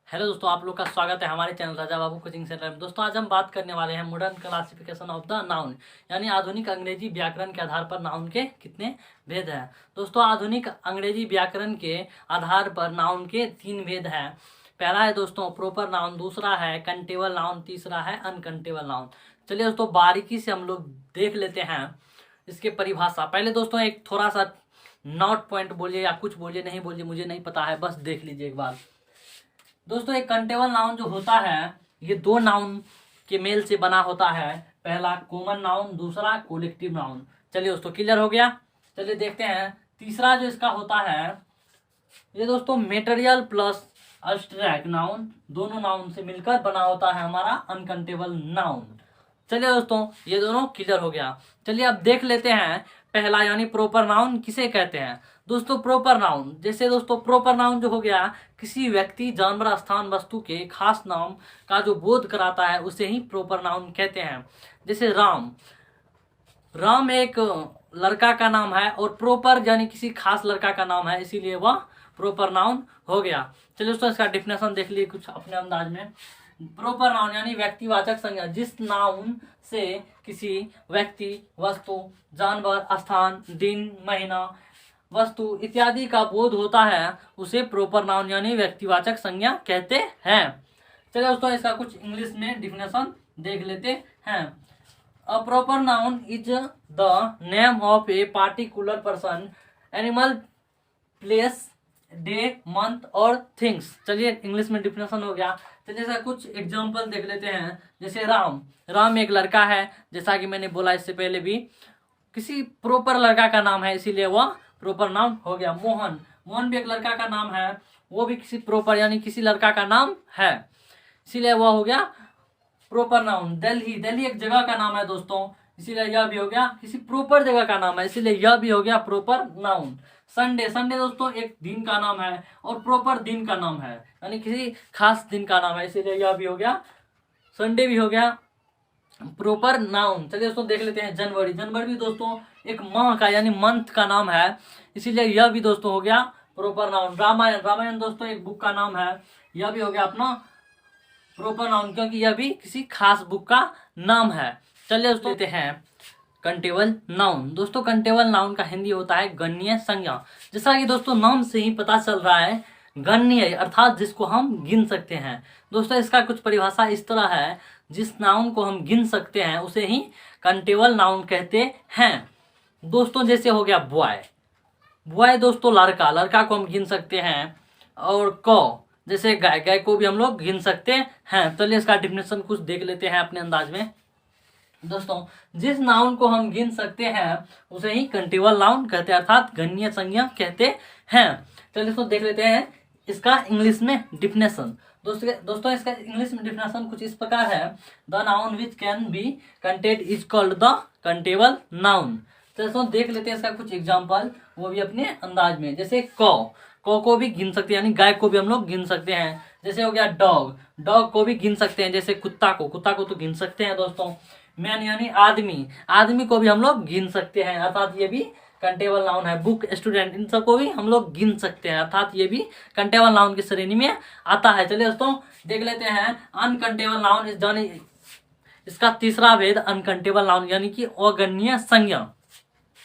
Hello दोस्तों, आप लोग का स्वागत है हमारे channel Raja Babu coaching centre में। दोस्तों आज हम बात करने वाले हैं modern classification of the noun, यानी आधुनिक अंग्रेजी व्याकरण के आधार पर नाउन के कितने भेद हैं। दोस्तों आधुनिक अंग्रेजी व्याकरण के आधार पर नाउन के 3 भेद हैं। पहला है दोस्तों प्रोपर नाउन, दूसरा है कंटेबल नाउन, तीसरा है अनकंटेबल नाउन। चलिए दोस्तों बारीकी से हम लोग देख लेते हैं इसके परिभाषा। पहले दोस्तों एक थोड़ा सा नोट पॉइंट बोलिए या कुछ बोलिए, नहीं बोलिए मुझे नहीं पता है, बस देख लीजिए एक बार। दोस्तों एक कंटेबल नाउन जो होता है ये 2 नाउन के मेल से बना होता है। पहला कॉमन नाउन, दूसरा कोलेक्टिव नाउन। चलिए दोस्तों क्लियर हो गया। चलिए देखते हैं तीसरा जो इसका होता है ये दोस्तों मेटेरियल प्लस अब्स्ट्रैक्ट नाउन, दोनों नाउन से मिलकर बना होता है हमारा अनकंटेबल नाउन। चलिए दोस्तों ये दोनों क्लियर हो गया। चलिए अब देख लेते हैं पहला यानी प्रॉपर नाउन किसे कहते हैं। दोस्तों प्रॉपर नाउन, जैसे दोस्तों प्रॉपर नाउन जो हो गया किसी व्यक्ति, जानवर, स्थान, वस्तु के खास नाम का जो बोध कराता है उसे ही प्रॉपर नाउन कहते हैं। जैसे राम, राम एक लड़का का नाम है और प्रॉपर यानी किसी खास लड़का का नाम है, इसीलिए वह प्रॉपर नाउन हो गया। चलिए दोस्तों इसका डिफिनेशन देख लिए कुछ अपने अंदाज में। प्रॉपर नाउन यानी व्यक्तिवाचक संज्ञा, जिस नाउन से किसी व्यक्ति, वस्तु, जानवर, स्थान, दिन, महीना, वस्तु इत्यादि का बोध होता है उसे प्रॉपर नाउन यानी व्यक्तिवाचक संज्ञा कहते हैं। चलिए दोस्तों इसका कुछ इंग्लिश में डिफिनेशन देख लेते हैं। A proper noun is the name of a particular person, animal, place, day, month और थिंग्स। चलिए इंग्लिश में डिफिनेशन हो गया। चलिए इसका कुछ एग्जांपल देख लेते हैं। जैसे राम, राम एक लड़का है, जैसा कि मैंने बोला इससे पहले भी, किसी प्रॉपर लड़का का नाम है इसीलिए वह प्रॉपर नाउन हो गया। मोहन, मोहन भी एक लड़का का नाम है, वो भी किसी प्रॉपर यानी किसी लड़का का नाम है, इसीलिए वह हो गया प्रॉपर नाउन। दिल्ली, दिल्ली एक जगह का नाम है दोस्तों, इसीलिए यह भी हो गया किसी प्रॉपर जगह का नाम है, इसीलिए यह भी हो गया प्रॉपर नाउन। संडे, संडे दोस्तों एक दिन का नाम है और प्रॉपर दिन का नाम है, यानी किसी खास दिन का नाम है, इसीलिए यह भी हो गया, संडे भी हो गया प्रॉपर नाउन। चलिए दोस्तों देख लेते हैं जनवरी, जनवरी भी दोस्तों एक माह का यानी मंथ का नाम है, इसीलिए यह भी दोस्तों हो गया प्रॉपर नाउन। रामायण, रामायण दोस्तों एक बुक का नाम है, यह भी हो गया अपना प्रॉपर नाउन, क्योंकि यह भी किसी खास बुक का नाम है। चलिए दोस्तों लेते हैं कंटेबल नाउन। दोस्तों कंटेबल नाउन का हिंदी होता है गणनीय संज्ञा। जैसा कि दोस्तों नाम से ही पता चल रहा है, गणनीय अर्थात जिसको हम गिन सकते हैं। दोस्तों इसका कुछ परिभाषा इस तरह है, जिस नाउन को हम गिन सकते हैं उसे ही कंटेबल नाउन कहते हैं। दोस्तों जैसे हो गया बॉय, बॉय दोस्तों लड़का, लड़का को हम गिन सकते हैं। और कौ जैसे गाय, गाय को भी हम लोग गिन सकते हैं। चलिए इसका डिफिनेशन कुछ देख लेते हैं अपने अंदाज में। दोस्तों जिस नाउन को हम गिन सकते हैं उसे ही कंटेबल नाउन कहते हैं, अर्थात गणनीय संज्ञा कहते हैं। चलिए दोस्तों देख लेते हैं इसका इंग्लिश में डिफिनेशन। दोस्तों इसका इंग्लिश में डिफिनेशन कुछ इस प्रकार है, the noun which can be कंटेड is called the countable noun. तो दोस्तों देख लेते हैं इसका कुछ एग्जांपल, वो भी अपने अंदाज में। जैसे कौ, कौ को भी गिन सकते हैं यानी गाय को भी हम लोग गिन सकते हैं। जैसे हो गया डॉग, डॉग को भी गिन सकते हैं। जैसे कुत्ता को, कुत्ता को तो गिन सकते हैं दोस्तों। मैन यानी आदमी, आदमी को भी हम लोग गिन सकते हैं, अर्थात ये भी कंटेबल नाउन है। बुक, स्टूडेंट, इन सबको भी हम लोग गिन सकते हैं, अर्थात ये भी कंटेबल नाउन की श्रेणी में आता है। चलिए दोस्तों देख लेते हैं अनकंटेबल नाउन, इस जानी इसका तीसरा भेद अनकंटेबल नाउन यानी कि अगण्य संज्ञा।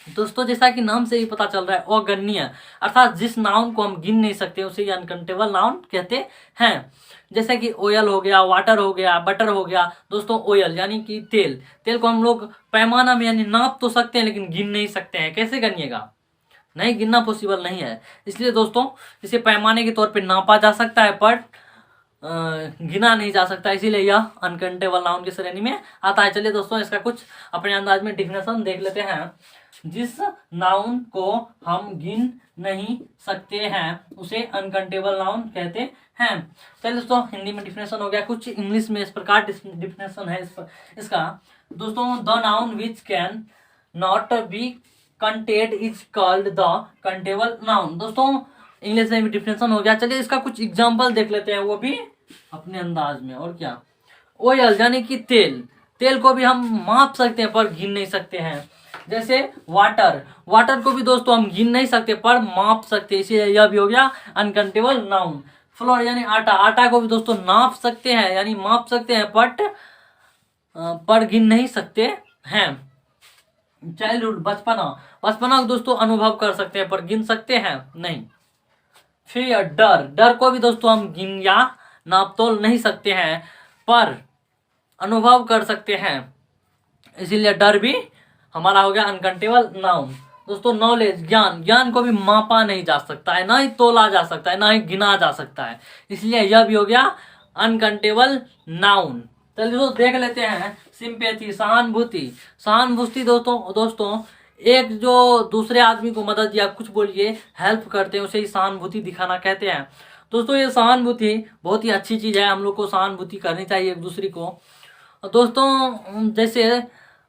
दोस्तों जैसा कि नाम से ही पता चल रहा है अगण्य अर्थात जिस नाउन को हम गिन नहीं सकते उसे अनकंटेबल नाउन कहते हैं। जैसे कि ऑयल हो गया, वाटर हो गया, बटर हो गया। दोस्तों ऑयल यानी कि तेल, तेल को हम लोग पैमाना में यानी नाप तो सकते हैं लेकिन गिन नहीं सकते हैं। कैसे गिनिएगा, नहीं गिनना पॉसिबल नहीं है, इसलिए दोस्तों इसे पैमाने के तौर पे नापा जा सकता है पर गिना नहीं जा सकता, इसीलिए यह अनकंटेबल नाउन की श्रेणी में आता है। चलिए दोस्तों इसका कुछ अपने अंदाज में डिफिनेशन देख लेते हैं। जिस नाउन को हम गिन नहीं सकते हैं उसे अनकंटेबल नाउन कहते हैं। चलिए दोस्तों हिंदी में डिफिनेशन हो गया, कुछ इंग्लिश में इस प्रकार डिफिनेशन है इसका। दोस्तों the noun which can not be कंटेड is called the countable noun. दोस्तों इंग्लिश में भी डिफिनेशन हो गया। चलिए इसका कुछ एग्जांपल देख लेते हैं, वो भी अपने अंदाज में। और क्या, ऑयल यानी कि तेल, तेल को भी हम माप सकते हैं पर गिन नहीं सकते हैं। जैसे वाटर, वाटर को भी दोस्तों हम गिन नहीं सकते पर माप सकते, इसीलिए यह भी हो गया अनकाउंटेबल नाउन। फ्लोर यानी आटा, आटा को भी दोस्तों नाप सकते हैं यानी माप सकते हैं, बट पर गिन नहीं सकते हैं। चाइल्डहुड बचपना, बचपना को दोस्तों अनुभव कर सकते हैं पर गिन सकते हैं नहीं। फिर डर, डर को भी दोस्तों हम गिन या नाप तोल नहीं सकते हैं पर अनुभव कर सकते हैं, इसीलिए डर भी हमारा हो गया अनकाउंटेबल नाउन। दोस्तों नॉलेज, ज्ञान, ज्ञान को भी मापा नहीं जा सकता है, ना ही तोला जा सकता है, ना ही गिना जा सकता है, इसलिए यह भी हो गया अनकाउंटेबल नाउन। चलिए दोस्तों देख लेते हैं सिंपैथी, सहानुभूति। सहानुभूति दोस्तों एक जो दूसरे आदमी को मदद या कुछ बोलिए हेल्प करते हैं उसे ही सहानुभूति दिखाना कहते हैं। दोस्तों ये सहानुभूति बहुत ही अच्छी चीज है, हम लोग को सहानुभूति करनी चाहिए एक दूसरे को। दोस्तों जैसे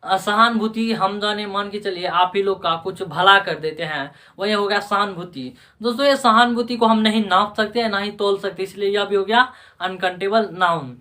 सहानुभूति हम जाने, मान के चलिए आप ही लोग का कुछ भला कर देते हैं, वही हो गया सहानुभूति। दोस्तों ये सहानुभूति को हम नहीं नाप सकते ना ही तोल सकते, इसलिए यह भी हो गया अनकाउंटेबल नाउन।